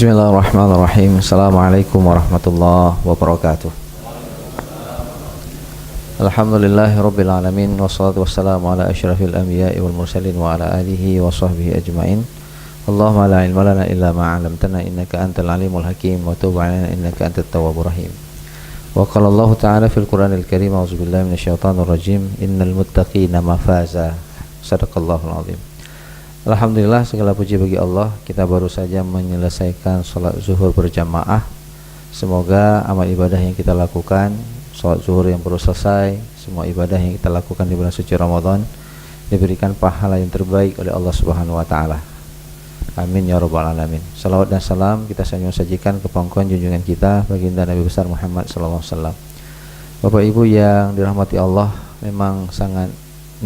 Bismillahirrahmanirrahim. Assalamualaikum warahmatullahi wabarakatuh. Alhamdulillahirabbil alamin wassalatu wassalamu ala asyrafil anbiya'i wal mursalin wa ala alihi wa sahbihi ajmain. Allahumma la ilma lana illa ma 'allamtana innaka antal alimul hakim wa tub 'alaina innaka antat tawwabur rahim. Wa qala Allah ta'ala fil Qur'anil Karim a'udzubillahi minasyaitonir rajim innal muttaqina mafaza. Shadaqallahul azim. Alhamdulillah, segala puji bagi Allah. Kita baru saja menyelesaikan sholat zuhur berjamaah. Semoga amal ibadah yang kita lakukan, sholat zuhur yang baru selesai, semua ibadah yang kita lakukan di bulan suci Ramadan diberikan pahala yang terbaik oleh Allah Subhanahu wa taala. Amin ya rabbal alamin. Salawat dan salam kita sajikan ke pangkuan junjungan kita baginda Nabi besar Muhammad sallallahu alaihi wasallam. Bapak Ibu yang dirahmati Allah, memang sangat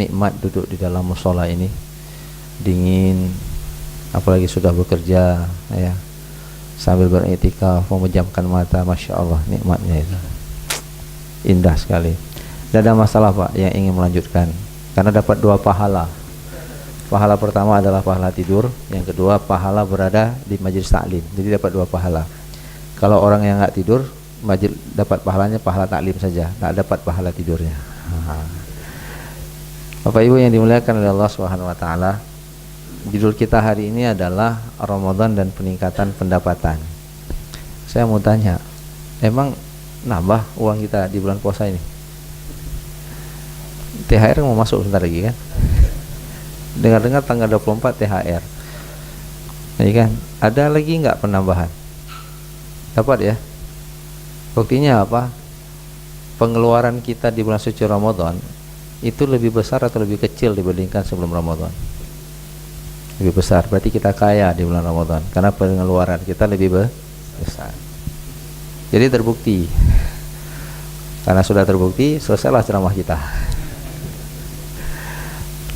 nikmat duduk di dalam mushola ini. Dingin, apalagi sudah bekerja ya, sambil beriktikaf, memejamkan mata, masya Allah, nikmatnya itu indah sekali. Tidak ada masalah Pak yang ingin melanjutkan, karena dapat dua pahala. Pahala pertama adalah pahala tidur, yang kedua pahala berada di majelis taklim. Jadi dapat dua pahala. Kalau orang yang nggak tidur, dapat pahalanya pahala taklim saja, tak dapat pahala tidurnya. Bapak Ibu yang dimuliakan oleh Allah Subhanahu wa taala, judul kita hari ini adalah Ramadan dan peningkatan pendapatan. Saya mau tanya, emang nambah uang kita di bulan puasa ini? THR mau masuk sebentar lagi kan? Dengar-dengar tanggal 24 THR. Ya kan? Ada lagi nggak penambahan? Dapat ya? Buktinya apa? Pengeluaran kita di bulan suci Ramadan itu lebih besar atau lebih kecil dibandingkan sebelum Ramadan? Lebih besar, berarti kita kaya di bulan Ramadan karena pengeluaran kita lebih besar. Jadi terbukti. Karena sudah terbukti, selesailah ceramah kita.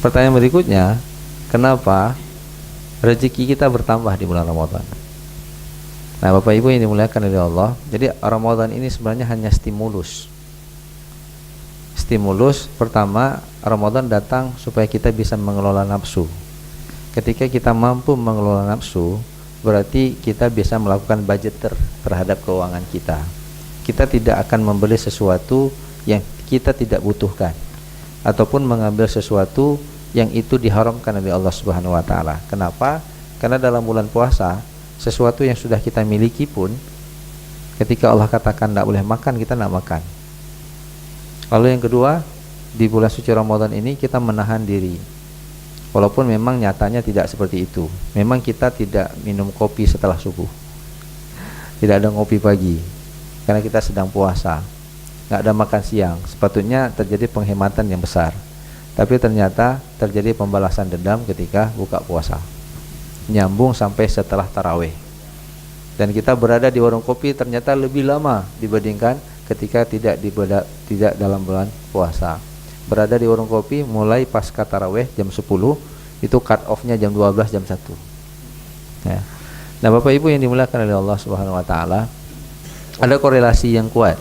Pertanyaan berikutnya, kenapa rezeki kita bertambah di bulan Ramadan? Nah, Bapak Ibu yang dimuliakan oleh Allah, jadi Ramadan ini sebenarnya hanya stimulus. Stimulus pertama, Ramadan datang supaya kita bisa mengelola nafsu. Ketika kita mampu mengelola nafsu, berarti kita bisa melakukan budgeter terhadap keuangan kita. Kita tidak akan membeli sesuatu yang kita tidak butuhkan, ataupun mengambil sesuatu yang itu diharamkan oleh Allah Subhanahu wa taala. Kenapa? Karena dalam bulan puasa, sesuatu yang sudah kita miliki pun ketika Allah katakan tidak boleh makan, kita tidak makan. Lalu yang kedua, di bulan suci Ramadan ini kita menahan diri. Walaupun memang nyatanya tidak seperti itu. Memang kita tidak minum kopi setelah subuh, tidak ada ngopi pagi, karena kita sedang puasa. Nggak ada makan siang. Sepatutnya terjadi penghematan yang besar, tapi ternyata terjadi pembalasan dendam ketika buka puasa, nyambung sampai setelah tarawih. Dan kita berada di warung kopi ternyata lebih lama dibandingkan ketika tidak dalam bulan puasa. Berada di warung kopi mulai pasca tarawih jam 10, itu cut off-nya jam 12, jam 1 ya. Nah Bapak Ibu yang dimuliakan oleh Allah Subhanahu wa taala, ada korelasi yang kuat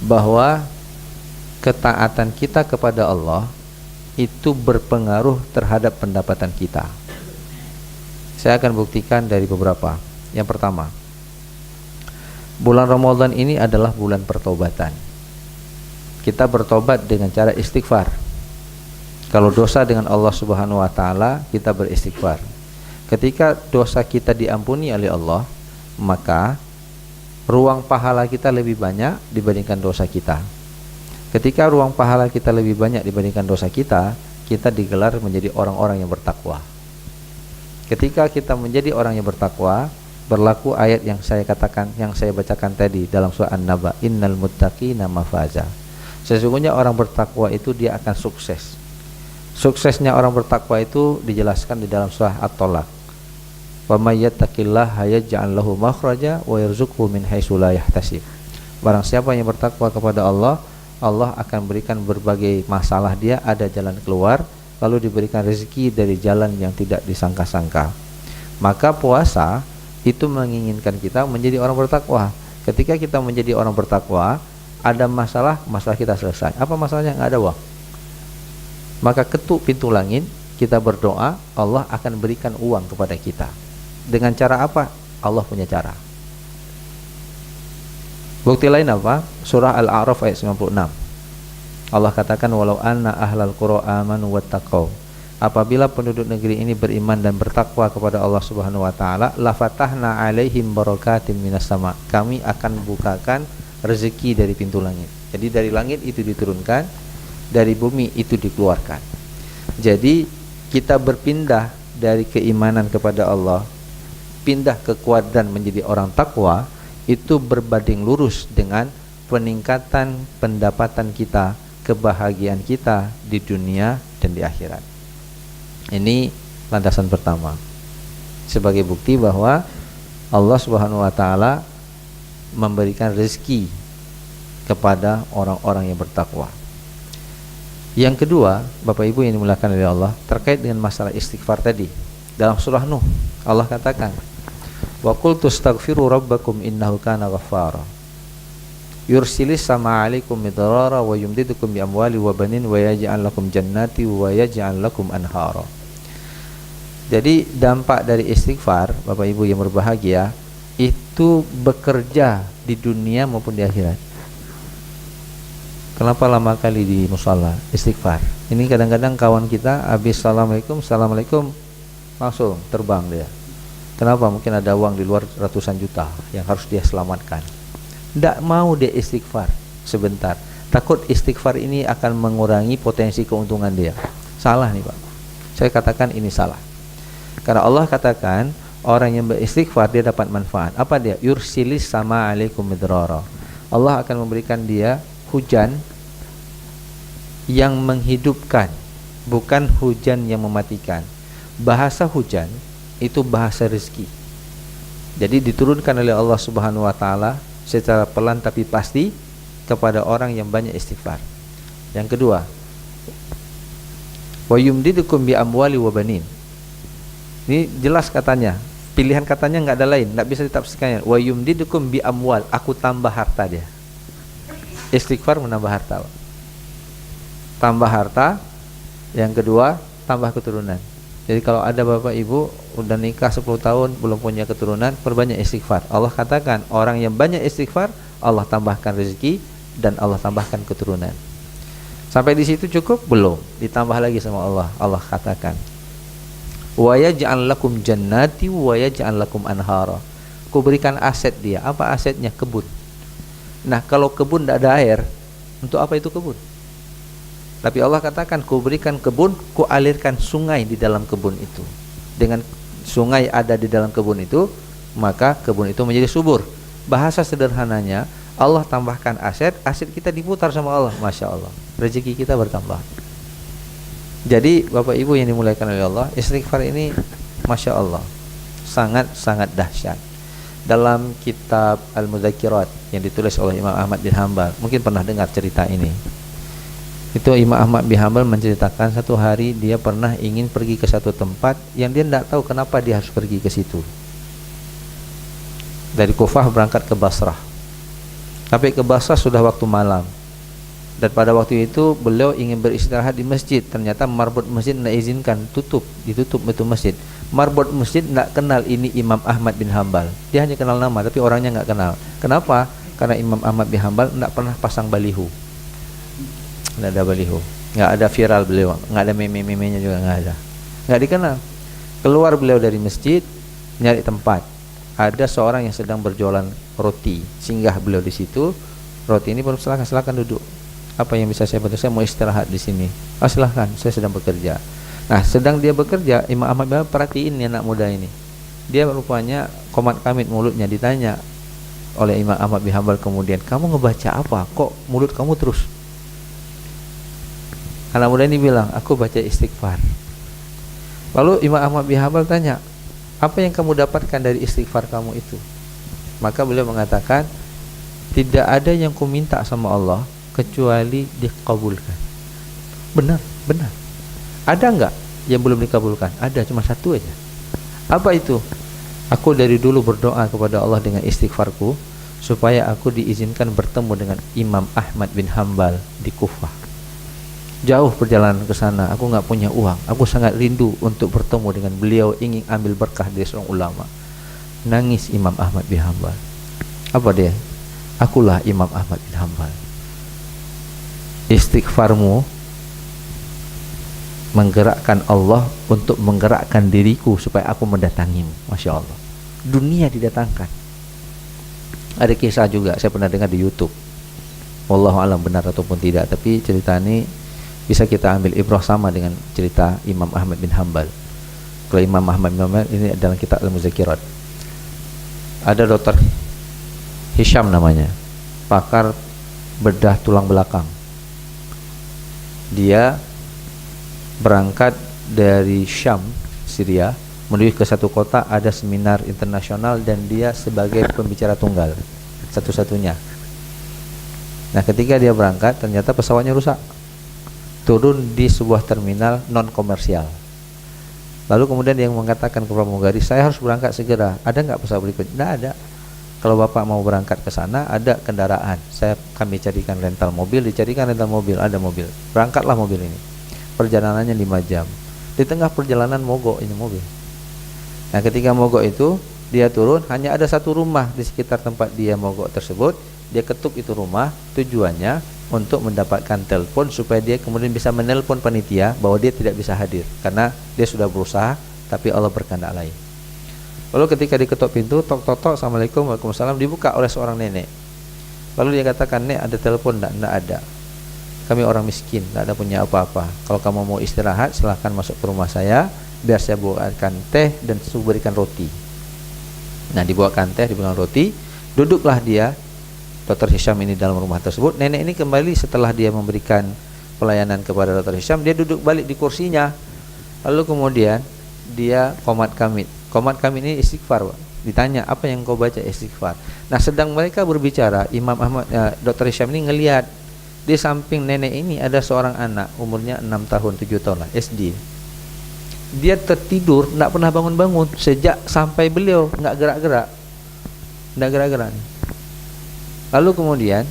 bahwa ketaatan kita kepada Allah itu berpengaruh terhadap pendapatan kita. Saya akan buktikan dari beberapa. Yang pertama, bulan Ramadan ini adalah bulan pertobatan. Kita bertobat dengan cara istighfar. Kalau dosa dengan Allah Subhanahu wa taala, kita beristighfar. Ketika dosa kita diampuni oleh Allah, maka ruang pahala kita lebih banyak dibandingkan dosa kita. Ketika ruang pahala kita lebih banyak dibandingkan dosa kita, kita digelar menjadi orang-orang yang bertakwa. Ketika kita menjadi orang yang bertakwa, berlaku ayat yang saya katakan, yang saya bacakan tadi dalam surah An-Naba, innal muttaqina mafaza. Sesungguhnya orang bertakwa itu dia akan sukses. Suksesnya orang bertakwa itu dijelaskan di dalam surah At-Tolak. Wa may yattaqillaha yaj'al lahu makhraja wa yarzuqhu min haitsu la yahtasib. Barang siapa yang bertakwa kepada Allah, Allah akan berikan berbagai masalah dia ada jalan keluar, lalu diberikan rezeki dari jalan yang tidak disangka-sangka. Maka puasa itu menginginkan kita menjadi orang bertakwa. Ketika kita menjadi orang bertakwa, ada masalah kita selesai. Apa masalahnya? Nggak ada uang. Maka ketuk pintu langit, kita berdoa, Allah akan berikan uang kepada kita. Dengan cara apa? Allah punya cara. Bukti lain apa? Surah Al-A'raf ayat 96. Allah katakan, walau anna ahlal qura amanu wattaqau, apabila penduduk negeri ini beriman dan bertakwa kepada Allah Subhanahu wa taala, la fatahna alaihim barakatim minas sama, kami akan bukakan rezeki dari pintu langit. Jadi dari langit itu diturunkan, dari bumi itu dikeluarkan. Jadi kita berpindah dari keimanan kepada Allah, pindah ke kuadran menjadi orang takwa, itu berbanding lurus dengan peningkatan pendapatan kita, kebahagiaan kita di dunia dan di akhirat. Ini landasan pertama sebagai bukti bahwa Allah Subhanahu wa taala memberikan rezeki kepada orang-orang yang bertakwa. Yang kedua, Bapak Ibu yang dimuliakan oleh Allah, terkait dengan masalah istighfar tadi. Dalam surah Nuh, Allah katakan, wa qul tastaghfiru rabbakum innahu kana ghaffara yursilis sama alaikum midrara wa yumdidukum bi amwali wa banin wa yaj'al lakum jannati wa yaj'al lakum anhara. Jadi dampak dari istighfar, Bapak Ibu yang berbahagia, itu bekerja di dunia maupun di akhirat. Kenapa lama kali di musala istighfar? Ini kadang-kadang kawan kita habis assalamualaikum langsung terbang dia. Kenapa? Mungkin ada uang di luar ratusan juta yang harus dia selamatkan. Tidak mau dia istighfar sebentar. Takut istighfar ini akan mengurangi potensi keuntungan dia. Salah nih Pak. Saya katakan ini salah. Karena Allah katakan orang yang beristighfar dia dapat manfaat. Apa dia? Yursilis sama alaikum midrara. Allah akan memberikan dia hujan yang menghidupkan, bukan hujan yang mematikan. Bahasa hujan itu bahasa rezeki. Jadi diturunkan oleh Allah Subhanahu wa taala secara pelan tapi pasti kepada orang yang banyak istighfar. Yang kedua, wa yumdidukum bi amwali wa banin. Ini jelas katanya, pilihan katanya nggak ada lain, nggak bisa ditafsirkannya. Wa yumdidukum bi amwal, aku tambah harta dia. Istighfar menambah harta. Tambah harta. Yang kedua, tambah keturunan. Jadi kalau ada Bapak Ibu udah nikah 10 tahun belum punya keturunan, perbanyak istighfar. Allah katakan orang yang banyak istighfar, Allah tambahkan rezeki dan Allah tambahkan keturunan. Sampai di situ cukup? Belum. Ditambah lagi sama Allah. Allah katakan, wa yaj'al lakum jannati wa yaj'al lakum anhara. Ku berikan aset dia. Apa asetnya? Kebun. Nah, kalau kebun tidak ada air, untuk apa itu kebun? Tapi Allah katakan, ku berikan kebun, ku alirkan sungai di dalam kebun itu. Dengan sungai ada di dalam kebun itu, maka kebun itu menjadi subur. Bahasa sederhananya, Allah tambahkan aset, aset kita diputar sama Allah. Masya Allah, rezeki kita bertambah. Jadi Bapak Ibu yang dimuliakan oleh Allah, istighfar ini Masya Allah sangat-sangat dahsyat. Dalam kitab Al-Mudzakirat yang ditulis oleh Imam Ahmad bin Hanbal, mungkin pernah dengar cerita ini. Itu Imam Ahmad bin Hanbal menceritakan satu hari dia pernah ingin pergi ke satu tempat yang dia tidak tahu kenapa dia harus pergi ke situ. Dari Kufah berangkat ke Basrah. Sampai ke Basrah sudah waktu malam. Dan pada waktu itu beliau ingin beristirahat di masjid. Ternyata marbot masjid tidak izinkan, ditutup itu masjid. Marbot masjid tidak kenal ini Imam Ahmad bin Hanbal. Dia hanya kenal nama, tapi orangnya nggak kenal. Kenapa? Karena Imam Ahmad bin Hanbal tidak pernah pasang baliho. Nggak ada baliho, nggak ada viral beliau, nggak ada meme-memenya juga nggak ada, nggak dikenal. Keluar beliau dari masjid nyari tempat, ada seorang yang sedang berjualan roti, singgah beliau di situ. Roti ini pun silakan duduk. Apa yang bisa saya bantu? Saya mau istirahat di sini. Oh silahkan, saya sedang bekerja. Nah sedang dia bekerja, Imam Ahmad bin Hanbal perhatiin nih anak muda ini. Dia rupanya komat kamit mulutnya. Ditanya oleh Imam Ahmad bin Hanbal kemudian, kamu ngebaca apa? Kok mulut kamu terus? Anak muda ini bilang, aku baca istighfar. Lalu Imam Ahmad bin Hanbal tanya, apa yang kamu dapatkan dari istighfar kamu itu? Maka beliau mengatakan, tidak ada yang ku minta sama Allah kecuali dikabulkan. Benar. Ada enggak yang belum dikabulkan? Ada, cuma satu aja. Apa itu? Aku dari dulu berdoa kepada Allah dengan istighfarku supaya aku diizinkan bertemu dengan Imam Ahmad bin Hanbal di Kufah. Jauh perjalanan ke sana, aku nggak punya uang. Aku sangat rindu untuk bertemu dengan beliau, ingin ambil berkah dari seorang ulama. Nangis Imam Ahmad bin Hanbal. Apa dia? Akulah Imam Ahmad bin Hanbal. Istighfarmu menggerakkan Allah untuk menggerakkan diriku supaya aku mendatangimu. Masya Allah. Dunia didatangkan. Ada kisah juga saya pernah dengar di YouTube. Wallahu alam benar ataupun tidak, tapi cerita ini bisa kita ambil ibrah sama dengan cerita Imam Ahmad bin Hanbal. Kalau Imam Ahmad bin Hanbal ini adalah kitab Al-Muzakirat. Ada dokter Hisham namanya, pakar bedah tulang belakang. Dia berangkat dari Syam, Syria, menuju ke satu kota, ada seminar internasional dan dia sebagai pembicara tunggal satu-satunya. Nah, ketika dia berangkat ternyata pesawatnya rusak. Turun di sebuah terminal non komersial. Lalu kemudian dia mengatakan ke pramugari, saya harus berangkat segera. Ada nggak pesawat berikutnya? Tidak ada. Kalau bapak mau berangkat ke sana, ada kendaraan. Kami carikan rental mobil, dicarikan rental mobil, ada mobil. Berangkatlah mobil ini. Perjalanannya 5 jam. Di tengah perjalanan mogok ini mobil. Nah, ketika mogok itu dia turun, hanya ada satu rumah di sekitar tempat dia mogok tersebut. Dia ketuk itu rumah, tujuannya untuk mendapatkan telepon supaya dia kemudian bisa menelpon panitia bahwa dia tidak bisa hadir karena dia sudah berusaha tapi Allah berkehendak lain. Lalu ketika diketuk pintu, tok tok tok, assalamualaikum, waalaikumsalam, dibuka oleh seorang nenek. Lalu dia katakan, nek ada telepon? Tidak ada. Kami orang miskin, tidak ada punya apa-apa. Kalau kamu mau istirahat, silahkan masuk ke rumah saya, biar saya buatkan teh dan berikan roti. Nah, dibuatkan teh, diberikan roti, duduklah dia. Dr. Hisham ini dalam rumah tersebut. Nenek ini kembali setelah dia memberikan pelayanan kepada Dr. Hisham, dia duduk balik di kursinya. Lalu kemudian dia qomat kamit. Qomat kamit ini istighfar, Pak. Ditanya, apa yang kau baca? Istighfar. Nah, sedang mereka berbicara, Imam Ahmad, Dr. Hisham ini ngelihat di samping nenek ini ada seorang anak, umurnya 6 tahun, 7 tahun lah, SD. Dia tertidur, tidak pernah bangun-bangun sejak sampai beliau, nggak gerak-gerak, tidak gerak-gerak. Lalu kemudian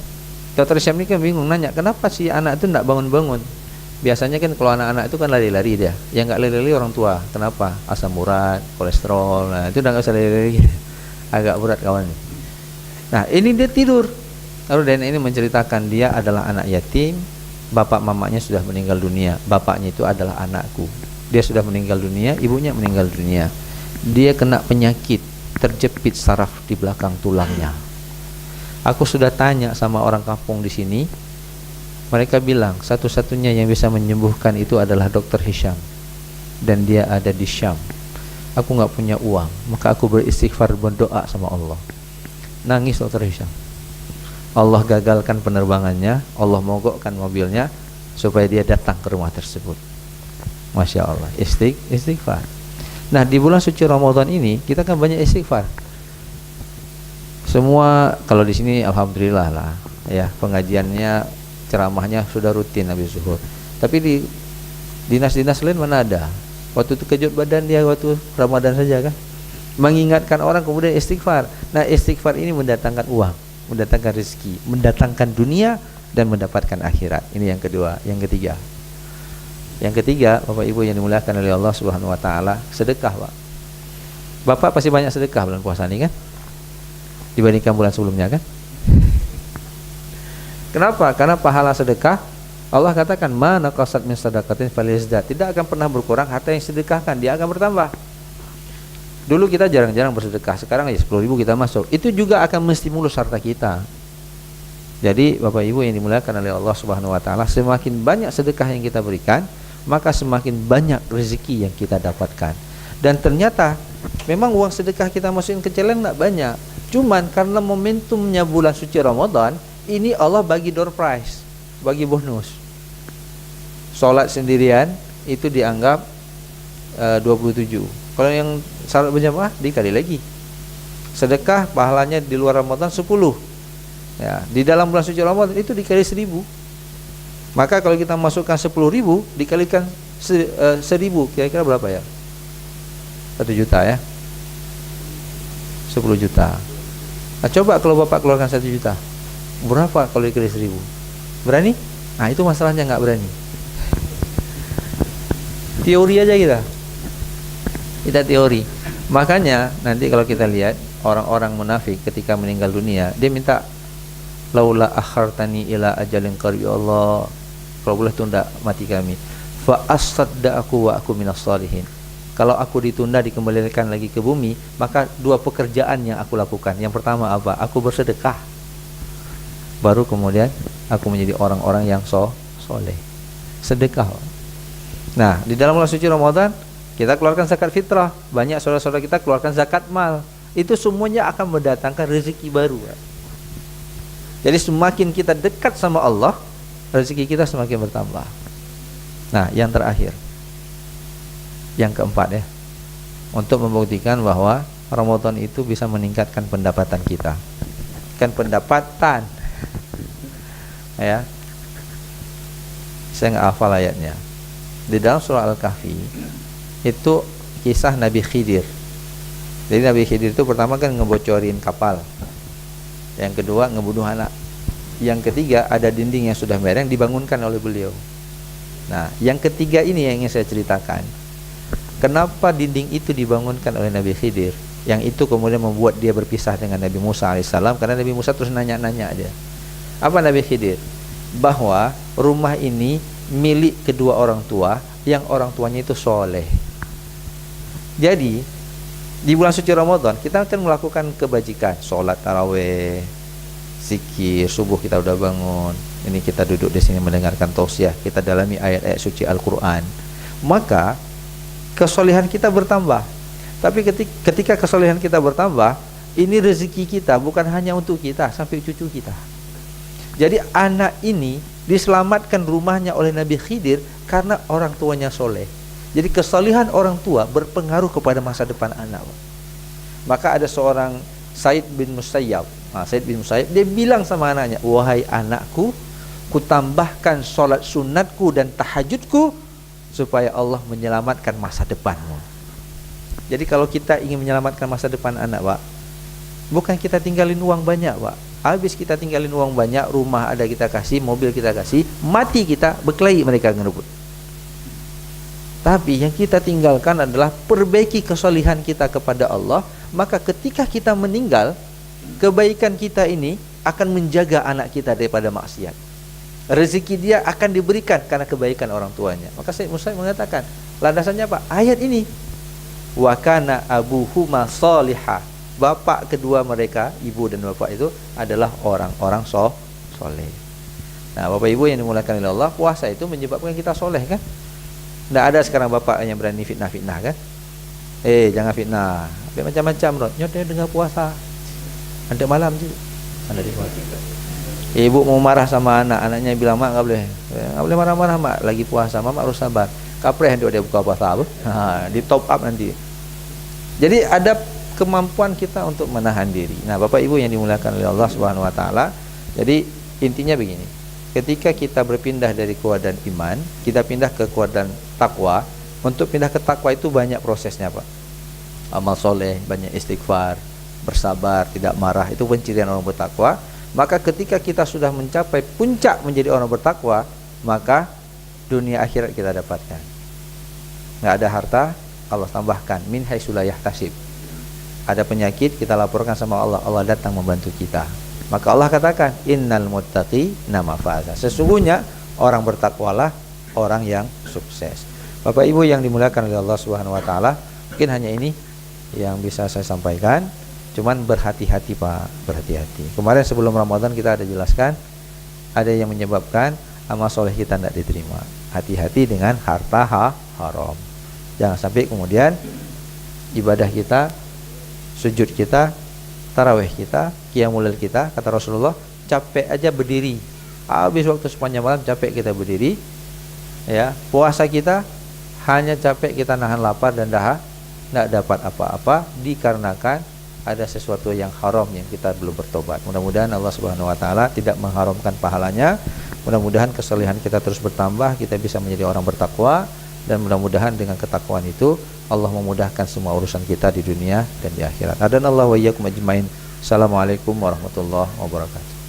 Dr. Syam ini kan bingung, nanya, kenapa si anak itu tidak bangun-bangun? Biasanya kan kalau anak-anak itu kan lari-lari dia. Yang nggak lari-lari orang tua. Kenapa? Asam urat, kolesterol. Nah, itu udah nggak usah lari-lari. Agak berat kawan. Nah, ini dia tidur. Lalu nenek ini menceritakan dia adalah anak yatim. Bapak mamanya sudah meninggal dunia. Bapaknya itu adalah anakku. Dia sudah meninggal dunia, ibunya meninggal dunia. Dia kena penyakit, terjepit saraf di belakang tulangnya. Aku sudah tanya sama orang kampung di sini, mereka bilang satu-satunya yang bisa menyembuhkan itu adalah Dr. Hisham, dan dia ada di Syam. Aku nggak punya uang, maka aku beristighfar, berdoa sama Allah. Nangis Dr. Hisham. Allah gagalkan penerbangannya, Allah mogokkan mobilnya supaya dia datang ke rumah tersebut. Masya Allah, istighfar. Nah, di bulan suci Ramadan ini kita kan banyak istighfar. Semua kalau di sini alhamdulillah lah ya, pengajiannya, ceramahnya sudah rutin habis zuhur. Tapi di dinas-dinas lain mana ada? Waktu itu kejut badan dia waktu Ramadan saja kan. Mengingatkan orang kemudian istighfar. Nah, istighfar ini mendatangkan uang, mendatangkan rezeki, mendatangkan dunia dan mendapatkan akhirat. Ini yang kedua. Yang ketiga, Bapak Ibu yang dimuliakan oleh Allah Subhanahu wa taala, sedekah, Pak. Bapak pasti banyak sedekah bulan puasa ini kan? Dibandingkan bulan sebelumnya kan? Kenapa? Karena pahala sedekah Allah katakan mana qasat min sadaqatin faliyazdad, tidak akan pernah berkurang harta yang sedekahkan, dia akan bertambah. Dulu kita jarang-jarang bersedekah, sekarang ya 10.000 kita masuk. Itu juga akan menstimulus harta kita. Jadi Bapak Ibu yang dimuliakan oleh Allah Subhanahu wa taala, semakin banyak sedekah yang kita berikan, maka semakin banyak rezeki yang kita dapatkan. Dan ternyata memang uang sedekah kita masukin ke celeng enggak banyak. Cuman karena momentumnya bulan suci Ramadan, ini Allah bagi door prize, bagi bonus. Sholat sendirian itu dianggap 27. Kalau yang salat berjamaah dikali lagi. Sedekah pahalanya di luar Ramadan 10. Ya, di dalam bulan suci Ramadan itu dikali 1000. Maka kalau kita masukkan 10.000 dikalikan 1000, kira-kira berapa ya? 1 juta ya. 10 juta. Nah, coba kalau Bapak keluarkan 1 juta, berapa kalau dikali 1000? Berani? Nah, itu masalahnya nggak berani. Teori aja kita teori. Makanya nanti kalau kita lihat orang-orang munafik ketika meninggal dunia, dia minta laula akhartani ila ajalin qarib, ya Allah, kalau boleh tunda mati kami, fa asaddaqu wa aku minas salihin. Kalau aku ditunda, dikembalikan lagi ke bumi, maka dua pekerjaan yang aku lakukan. Yang pertama apa? Aku bersedekah. Baru kemudian aku menjadi orang-orang yang soleh. Sedekah. Nah, di dalam bulan suci Ramadan kita keluarkan zakat fitrah. Banyak saudara-saudara kita keluarkan zakat mal. Itu semuanya akan mendatangkan rezeki baru. Jadi semakin kita dekat sama Allah, rezeki kita semakin bertambah. Nah, yang terakhir, yang keempat ya, untuk membuktikan bahwa Ramadan itu bisa meningkatkan pendapatan kita. Kan pendapatan ya, saya nggak hafal ayatnya. Di dalam surah Al-Kahfi itu kisah Nabi Khidir. Jadi Nabi Khidir itu pertama kan ngebocorin kapal, yang kedua ngebunuh anak, yang ketiga ada dinding yang sudah mereng dibangunkan oleh beliau. Nah, yang ketiga ini yang ingin saya ceritakan. Kenapa dinding itu dibangunkan oleh Nabi Khidir? Yang itu kemudian membuat dia berpisah dengan Nabi Musa alaihissalam, karena Nabi Musa terus nanya-nanya aja. Apa Nabi Khidir? Bahwa rumah ini milik kedua orang tua, yang orang tuanya itu soleh. Jadi di bulan suci Ramadan kita akan melakukan kebajikan, sholat taraweh, zikir, subuh kita udah bangun, ini kita duduk di sini mendengarkan tausiah, kita dalami ayat-ayat suci Al-Quran, maka kesolehan kita bertambah. Tapi ketika kesolehan kita bertambah, ini rezeki kita bukan hanya untuk kita, sampai cucu kita. Jadi anak ini diselamatkan rumahnya oleh Nabi Khidir karena orang tuanya soleh. Jadi kesolehan orang tua berpengaruh kepada masa depan anak. Maka ada seorang Said bin Musayyab, dia bilang sama anaknya, wahai anakku, ku tambahkan sholat sunatku dan tahajudku supaya Allah menyelamatkan masa depanmu. Jadi kalau kita ingin menyelamatkan masa depan anak, Pak, bukan kita tinggalin uang banyak, Pak. Habis kita tinggalin uang banyak, rumah ada kita kasih, mobil kita kasih, mati kita, berkelahi mereka ngerebut. Tapi yang kita tinggalkan adalah perbaiki kesolehan kita kepada Allah. Maka ketika kita meninggal, kebaikan kita ini akan menjaga anak kita daripada maksiat. Rezeki dia akan diberikan karena kebaikan orang tuanya. Maka Syekh Musa mengatakan, landasannya apa? Ayat ini. Wa kana abuhuma salihah. Bapak kedua mereka, ibu dan bapak itu adalah orang-orang soleh. Nah, Bapak Ibu yang dimuliakan oleh Allah, puasa itu menyebabkan kita soleh kan? Tidak ada sekarang bapak yang berani fitnah-fitnah kan? Jangan fitnah. Macam-macam bro. Nyotnya dengan puasa. Ada malam juga. Ada di puasa. Ibu mau marah sama anak, anaknya bilang, mak nggak boleh marah-marah mak, lagi puasa, mak harus sabar. Kapreh dia buka puasa apa? Di top up nanti. Jadi ada kemampuan kita untuk menahan diri. Nah, Bapak Ibu yang dimuliakan oleh Allah Subhanahu wa taala, jadi intinya begini. Ketika kita berpindah dari keadaan iman, kita pindah ke keadaan takwa. Untuk pindah ke takwa itu banyak prosesnya, Pak. Amal soleh, banyak istighfar, bersabar, tidak marah, itu pencirian orang bertakwa. Maka ketika kita sudah mencapai puncak menjadi orang bertakwa, maka dunia akhirat kita dapatkan. Nggak ada harta, Allah tambahkan min haitsu la yahtasib. Ada penyakit, kita laporkan sama Allah, Allah datang membantu kita. Maka Allah katakan, innal muttaqina mafaza. Sesungguhnya orang bertakwalah orang yang sukses. Bapak Ibu yang dimuliakan oleh Allah Subhanahu wa taala, mungkin hanya ini yang bisa saya sampaikan. Cuman berhati-hati, Pak, berhati-hati. Kemarin sebelum Ramadan kita ada jelaskan, ada yang menyebabkan amal soleh kita tidak diterima. Hati-hati dengan harta haram. Jangan sampai kemudian ibadah kita, sujud kita, tarawih kita, qiyamul lail kita, kata Rasulullah, capek aja berdiri. Habis waktu sepanjang malam capek kita berdiri. Ya, puasa kita hanya capek kita nahan lapar dan dahak, tidak dapat apa-apa dikarenakan ada sesuatu yang haram yang kita belum bertobat. Mudah-mudahan Allah Subhanahu wa taala tidak mengharamkan pahalanya. Mudah-mudahan kesalehan kita terus bertambah, kita bisa menjadi orang bertakwa, dan mudah-mudahan dengan ketakwaan itu Allah memudahkan semua urusan kita di dunia dan di akhirat. Adanallahu wa iyyakum ajmain. Assalamualaikum warahmatullahi wabarakatuh.